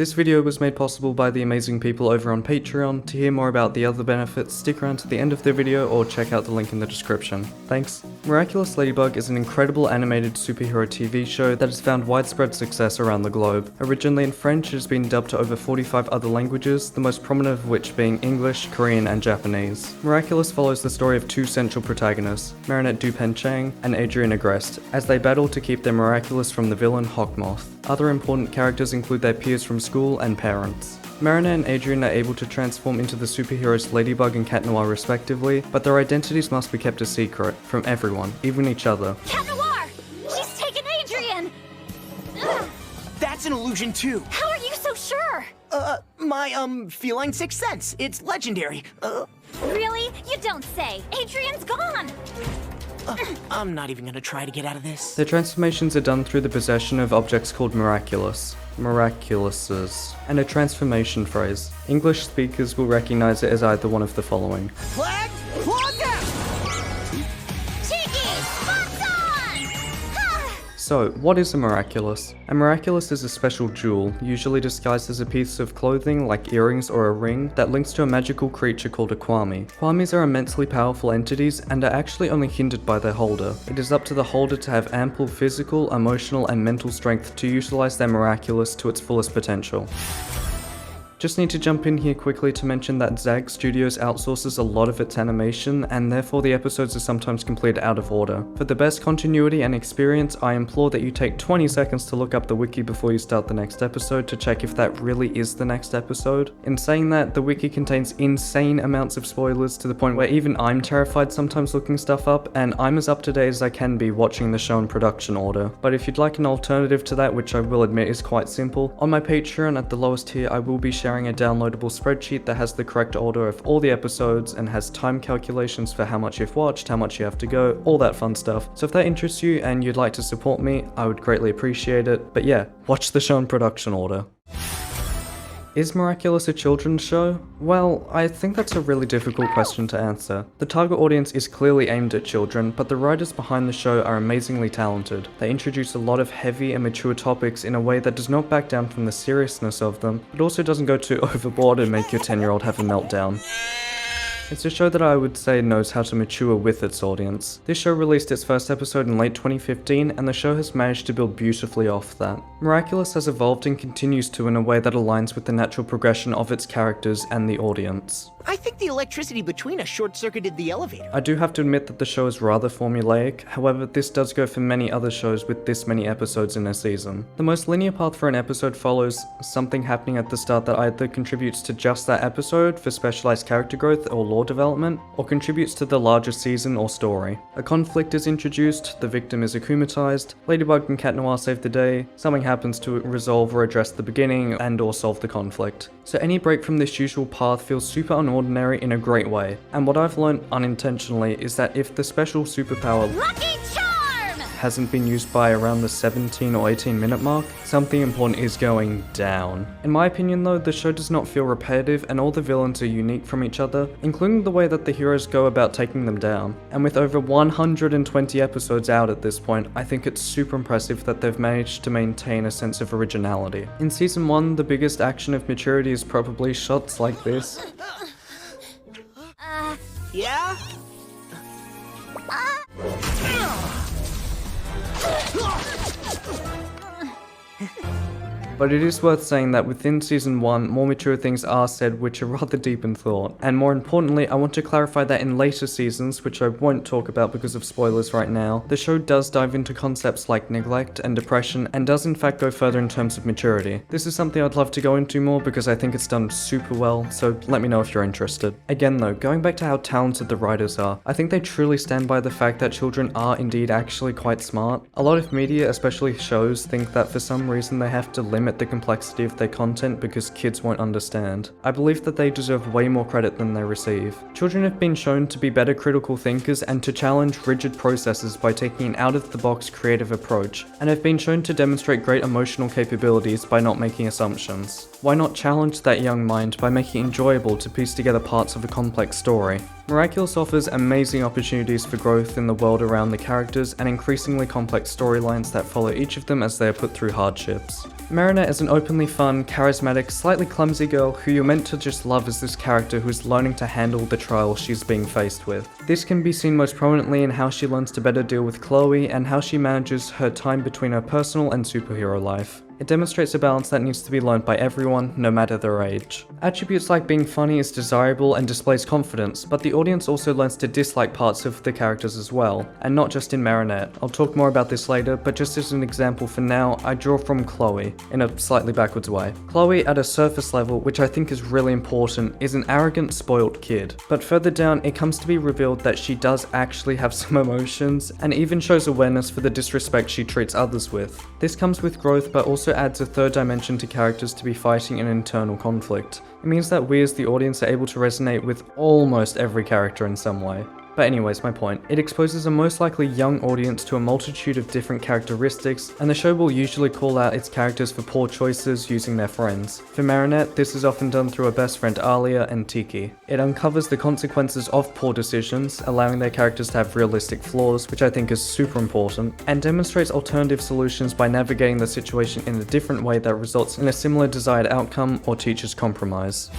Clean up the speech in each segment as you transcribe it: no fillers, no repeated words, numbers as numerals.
This video was made possible by the amazing people over on Patreon. To hear more about the other benefits, stick around to the end of the video or check out the link in the description. Thanks. Miraculous Ladybug is an incredible animated superhero TV show that has found widespread success around the globe. Originally in French, it has been dubbed to over 45 other languages, the most prominent of which being English, Korean, and Japanese. Miraculous follows the story of two central protagonists, dupain-cheng and Ladrien as they battle to keep their miraculous from the villain Hawkmoth. Other important characters include their peers from school and parents. Marina and Ladrien are able to transform into the superheroes Ladybug and Cat Noir respectively, but their identities must be kept a secret from everyone, even each other. Cat Noir! She's taken Ladrien! That's an illusion too! How are you so sure? My feline sixth sense. It's legendary. Really? You don't say! Ladrien's gone! I'm not even gonna try to get out of this. Their transformations are done through the possession of objects called miraculouses, and a transformation phrase. English speakers will recognize it as either one of the following. Flag! Look out! Cheeky! Spots on! Ha! So, what is a miraculous? A miraculous is a special jewel, usually disguised as a piece of clothing like earrings or a ring, that links to a magical creature called a kwami. Kwamis are immensely powerful entities and are actually only hindered by their holder. It is up to the holder to have ample physical, emotional, and mental strength to utilize their miraculous to its fullest potential. Just need to jump in here quickly to mention that Zag Studios outsources a lot of its animation, and therefore the episodes are sometimes completed out of order. For the best continuity and experience, I implore that you take 20 seconds to look up the wiki before you start the next episode to check if that really is the next episode. In saying that, the wiki contains insane amounts of spoilers to the point where even I'm terrified sometimes looking stuff up, and I'm as up to date as I can be watching the show in production order. But if you'd like an alternative to that, which I will admit is quite simple, on my Patreon at the lowest tier I will be sharing a downloadable spreadsheet that has the correct order of all the episodes and has time calculations for how much you've watched, how much you have to go, all that fun stuff. So if that interests you and you'd like to support me, I would greatly appreciate it. But yeah, watch the show in production order. Is Miraculous a children's show? Well, I think that's a really difficult question to answer. The target audience is clearly aimed at children, but the writers behind the show are amazingly talented. They introduce a lot of heavy and mature topics in a way that does not back down from the seriousness of them, but also doesn't go too overboard and make your 10-year-old have a meltdown. It's a show that I would say knows how to mature with its audience. This show released its first episode in late 2015, and the show has managed to build beautifully off that. Miraculous has evolved and continues to in a way that aligns with the natural progression of its characters and the audience. I think the electricity between us short-circuited the elevator. I do have to admit that the show is rather formulaic, however this does go for many other shows with this many episodes in a season. The most linear path for an episode follows something happening at the start that either contributes to just that episode for specialized character growth or lore development, or contributes to the larger season or story. A conflict is introduced, the victim is akumatized, Ladybug and Cat Noir save the day, something happens to resolve or address the beginning and or solve the conflict. So any break from this usual path feels super unordinary in a great way, and what I've learned unintentionally is that if the special superpower Lucky Charm! hasn't been used by around the 17 or 18 minute mark, something important is going down. In my opinion though, the show does not feel repetitive and all the villains are unique from each other, including the way that the heroes go about taking them down. And with over 120 episodes out at this point, I think it's super impressive that they've managed to maintain a sense of originality. In season 1, the biggest action of maturity is probably shots like this. Yeah? But it is worth saying that within season 1, more mature things are said which are rather deep in thought. And more importantly, I want to clarify that in later seasons, which I won't talk about because of spoilers right now, the show does dive into concepts like neglect and depression and does in fact go further in terms of maturity. This is something I'd love to go into more because I think it's done super well, so let me know if you're interested. Again though, going back to how talented the writers are, I think they truly stand by the fact that children are indeed actually quite smart. A lot of media, especially shows, think that for some reason they have to limit the complexity of their content because kids won't understand. I believe that they deserve way more credit than they receive. Children have been shown to be better critical thinkers and to challenge rigid processes by taking an out-of-the-box creative approach, and have been shown to demonstrate great emotional capabilities by not making assumptions. Why not challenge that young mind by making it enjoyable to piece together parts of a complex story? Miraculous offers amazing opportunities for growth in the world around the characters and increasingly complex storylines that follow each of them as they are put through hardships. Marina Marinette is an openly fun, charismatic, slightly clumsy girl who you're meant to just love as this character who's learning to handle the trials she's being faced with. This can be seen most prominently in how she learns to better deal with Chloe and how she manages her time between her personal and superhero life. It demonstrates a balance that needs to be learned by everyone, no matter their age. Attributes like being funny is desirable and displays confidence, but the audience also learns to dislike parts of the characters as well, and not just in Marinette. I'll talk more about this later, but just as an example for now, I draw from Chloe, in a slightly backwards way. Chloe, at a surface level, which I think is really important, is an arrogant, spoiled kid. But further down, it comes to be revealed that she does actually have some emotions, and even shows awareness for the disrespect she treats others with. This comes with growth, but also adds a third dimension to characters to be fighting an internal conflict. It means that we as the audience are able to resonate with almost every character in some way. But anyways, my point. It exposes a most likely young audience to a multitude of different characteristics, and the show will usually call out its characters for poor choices using their friends. For Marinette, this is often done through her best friend Alia and Tiki. It uncovers the consequences of poor decisions, allowing their characters to have realistic flaws, which I think is super important, and demonstrates alternative solutions by navigating the situation in a different way that results in a similar desired outcome or teaches compromise.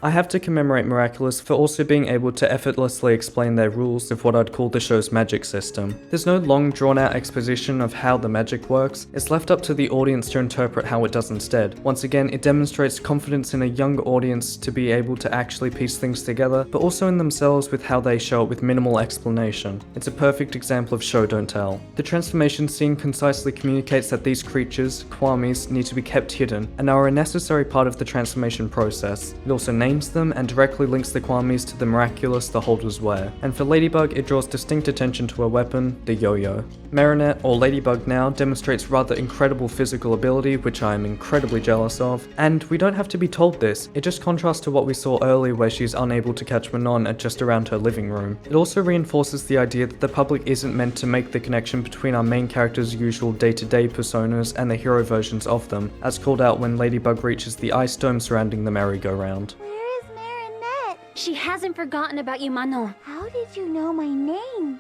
I have to commemorate Miraculous for also being able to effortlessly explain their rules of what I'd call the show's magic system. There's no long drawn out exposition of how the magic works, it's left up to the audience to interpret how it does instead. Once again, it demonstrates confidence in a young audience to be able to actually piece things together, but also in themselves with how they show it with minimal explanation. It's a perfect example of show don't tell. The transformation scene concisely communicates that these creatures, kwamis, need to be kept hidden, and are a necessary part of the transformation process. It also names them and directly links the kwamis to the miraculous the holders wear. And for Ladybug, it draws distinct attention to her weapon, the yo-yo. Marinette, or Ladybug now, demonstrates rather incredible physical ability, which I am incredibly jealous of, and we don't have to be told this, it just contrasts to what we saw earlier where she's unable to catch Manon at just around her living room. It also reinforces the idea that the public isn't meant to make the connection between our main character's usual day-to-day personas and the hero versions of them, as called out when Ladybug reaches the ice dome surrounding the merry-go-round. Where is Marinette? She hasn't forgotten about you, Manon. How did you know my name?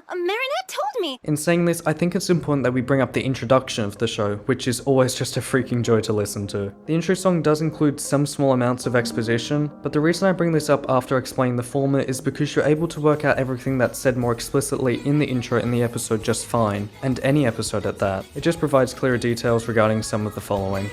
Marinette told me. In saying this, I think it's important that we bring up the introduction of the show, which is always just a freaking joy to listen to. The intro song does include some small amounts of exposition, but the reason I bring this up after explaining the former is because you're able to work out everything that's said more explicitly in the intro in the episode just fine, and any episode at that. It just provides clearer details regarding some of the following.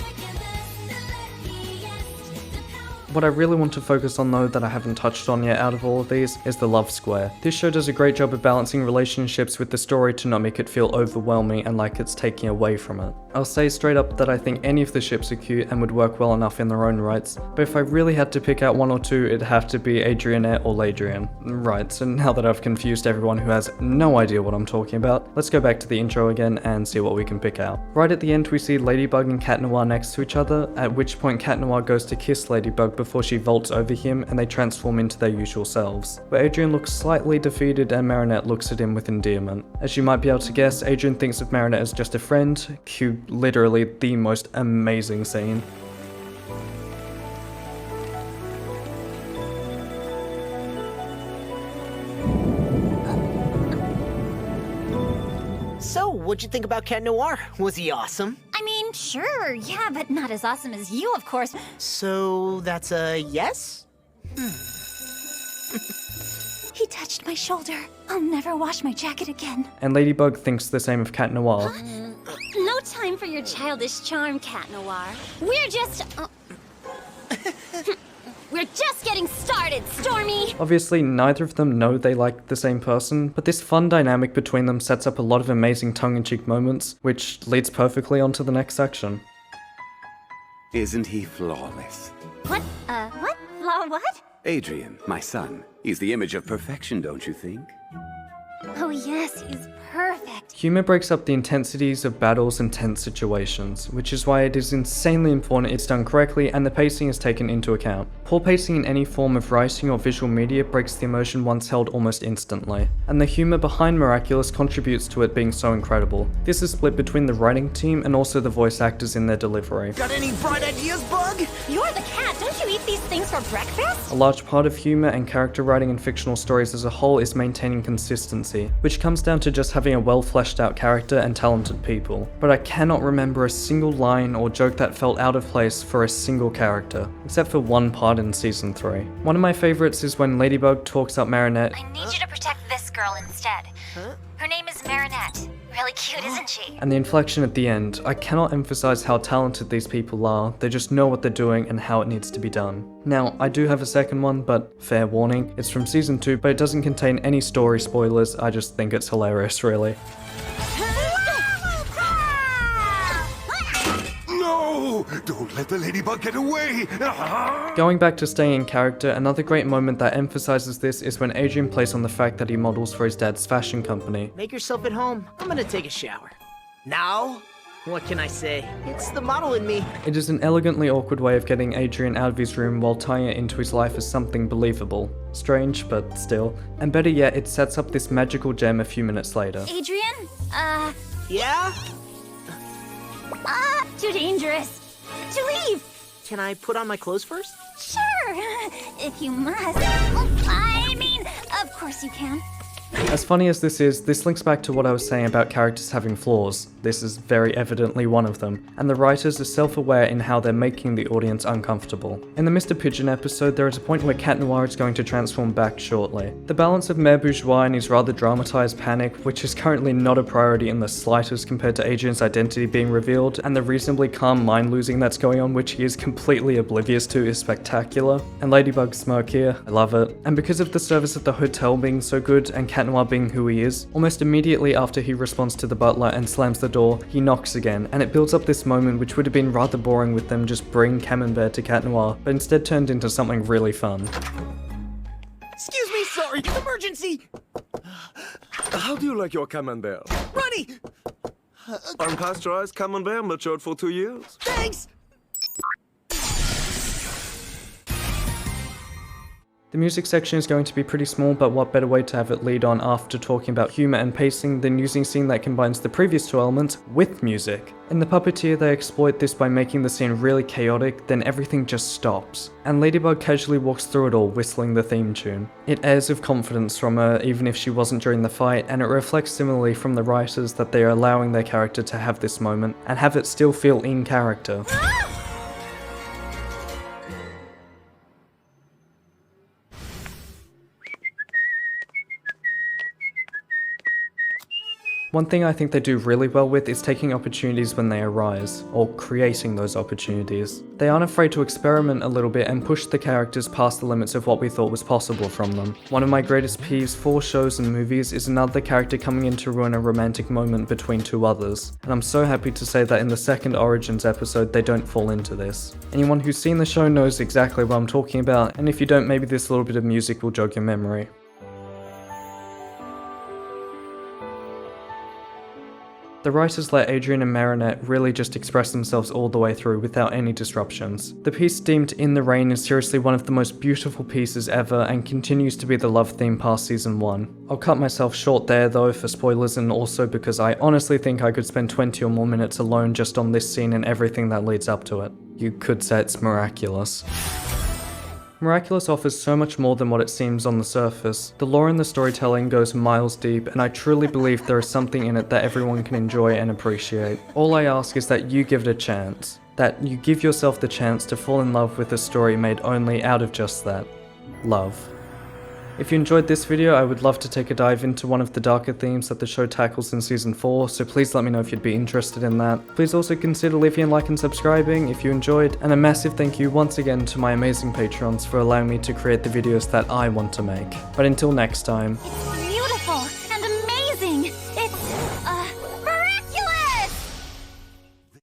What I really want to focus on though that I haven't touched on yet out of all of these is the love square. This show does a great job of balancing relationships with the story to not make it feel overwhelming and like it's taking away from it. I'll say straight up that I think any of the ships are cute and would work well enough in their own rights, but if I really had to pick out one or two, it'd have to be Adrianette or Ladrien. Right, so now that I've confused everyone who has no idea what I'm talking about, let's go back to the intro again and see what we can pick out. Right at the end we see Ladybug and Cat Noir next to each other, at which point Cat Noir goes to kiss Ladybug before she vaults over him and they transform into their usual selves. But Adrien looks slightly defeated and Marinette looks at him with endearment. As you might be able to guess, Adrien thinks of Marinette as just a friend. Cue literally the most amazing scene. So, what'd you think about Cat Noir? Was he awesome? I mean, sure, yeah, but not as awesome as you, of course. So, that's a yes? He touched my shoulder. I'll never wash my jacket again. And Ladybug thinks the same of Cat Noir. No time for your childish charm, Cat Noir. We're just getting started, Stormy! Obviously, neither of them know they like the same person, but this fun dynamic between them sets up a lot of amazing tongue-in-cheek moments, which leads perfectly onto the next section. Isn't he flawless? What? What? Adrien, my son. He's the image of perfection, don't you think? Oh yes, he's perfect. Humor breaks up the intensities of battles and tense situations, which is why it is insanely important it's done correctly and the pacing is taken into account. Poor pacing in any form of writing or visual media breaks the emotion once held almost instantly, and the humor behind Miraculous contributes to it being so incredible. This is split between the writing team and also the voice actors in their delivery. Got any bright ideas, Bug? You're the cat, don't you eat these things for breakfast? A large part of humor and character writing in fictional stories as a whole is maintaining consistency. consistency, which comes down to just having a well fleshed out character and talented people. But I cannot remember a single line or joke that felt out of place for a single character, except for one part in season 3. One of my favorites is when Ladybug talks up Marinette. I need you to protect this girl instead. Her name is Marinette. Really cute, isn't she? And the inflection at the end. I cannot emphasize how talented these people are, they just know what they're doing and how it needs to be done. Now, I do have a second one, but fair warning, it's from season 2, but it doesn't contain any story spoilers, I just think it's hilarious, really. No! Don't let the ladybug get away! Going back to staying in character, another great moment that emphasizes this is when Ladrien plays on the fact that he models for his dad's fashion company. Make yourself at home. I'm gonna take a shower. Now? What can I say? It's the model in me. It is an elegantly awkward way of getting Ladrien out of his room while tying it into his life as something believable. Strange, but still. And better yet, it sets up this magical gem a few minutes later. Ladrien? Yeah? Too dangerous. To leave. Can I put on my clothes first? Sure, if you must. I mean, of course you can. As funny as this is, this links back to what I was saying about characters having flaws. This is very evidently one of them, and the writers are self-aware in how they're making the audience uncomfortable. In the Mr. Pigeon episode, there is a point where Cat Noir is going to transform back shortly. The balance of Mère Bourgeois and his rather dramatized panic, which is currently not a priority in the slightest compared to Adrian's identity being revealed, and the reasonably calm mind-losing that's going on which he is completely oblivious to, is spectacular. And Ladybug's smirk here, I love it. And because of the service at the hotel being so good, and Cat Noir being who he is, almost immediately after he responds to the butler and slams the door, he knocks again, and it builds up this moment which would have been rather boring with them just bringing Camembert to Cat Noir, but instead turned into something really fun. Excuse me, sorry, emergency! How do you like your camembert? Runny! Unpasteurized camembert matured for 2 years. Thanks! The music section is going to be pretty small, but what better way to have it lead on after talking about humour and pacing than using a scene that combines the previous two elements with music. In The Puppeteer, they exploit this by making the scene really chaotic, then everything just stops. And Ladybug casually walks through it all, whistling the theme tune. It airs of confidence from her, even if she wasn't during the fight, and it reflects similarly from the writers that they are allowing their character to have this moment, and have it still feel in character. One thing I think they do really well with is taking opportunities when they arise, or creating those opportunities. They aren't afraid to experiment a little bit and push the characters past the limits of what we thought was possible from them. One of my greatest peeves for shows and movies is another character coming in to ruin a romantic moment between two others, and I'm so happy to say that in the second Origins episode they don't fall into this. Anyone who's seen the show knows exactly what I'm talking about, and if you don't, maybe this little bit of music will jog your memory. The writers let Ladrien and Marinette really just express themselves all the way through without any disruptions. The piece deemed In the Rain is seriously one of the most beautiful pieces ever and continues to be the love theme past season 1. I'll cut myself short there though for spoilers, and also because I honestly think I could spend 20 or more minutes alone just on this scene and everything that leads up to it. You could say it's miraculous. Miraculous offers so much more than what it seems on the surface. The lore and the storytelling goes miles deep, and I truly believe there is something in it that everyone can enjoy and appreciate. All I ask is that you give it a chance. That you give yourself the chance to fall in love with a story made only out of just that. Love. If you enjoyed this video, I would love to take a dive into one of the darker themes that the show tackles in season 4, so please let me know if you'd be interested in that. Please also consider leaving a like and subscribing if you enjoyed, and a massive thank you once again to my amazing patrons for allowing me to create the videos that I want to make. But until next time.